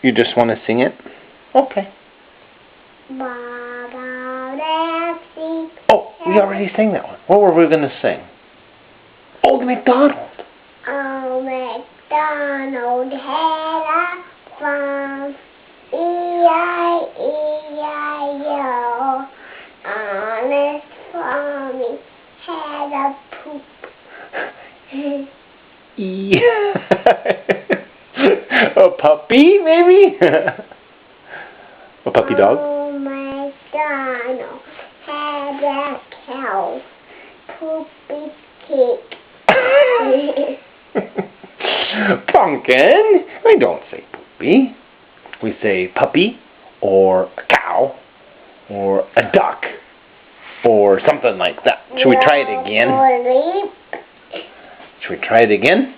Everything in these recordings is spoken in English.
You just want to sing it? Okay. Oh, we already sang that one. What were we going to sing? Old MacDonald. Old MacDonald had a farm, E-I-E-I-O. On his farm he had a poop. A puppy, maybe? A puppy dog? Old MacDonald had a cow, poopy pig. Pumpkin, we don't say poopy. We say puppy, or a cow, or a duck, or something like that. Should we try it again? Should we try it again?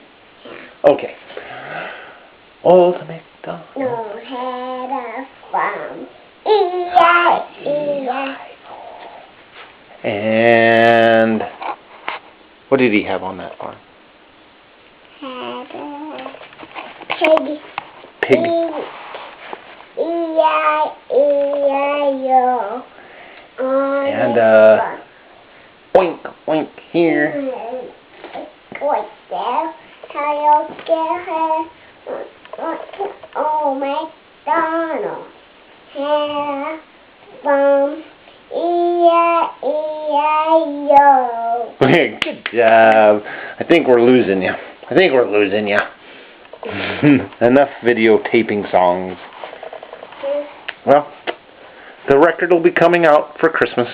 Okay. Old MacDonald had a farm, E-I-E-I-O. And what did he have on that farm? Had a pig. Pig. E-I-E-I-O. And oink, oink here. Oink there. Tail scare her. Old MacDonald had a farm. E-I-E-I-O. Good job. I think we're losing you. Enough videotaping songs. Well, the record will be coming out for Christmas.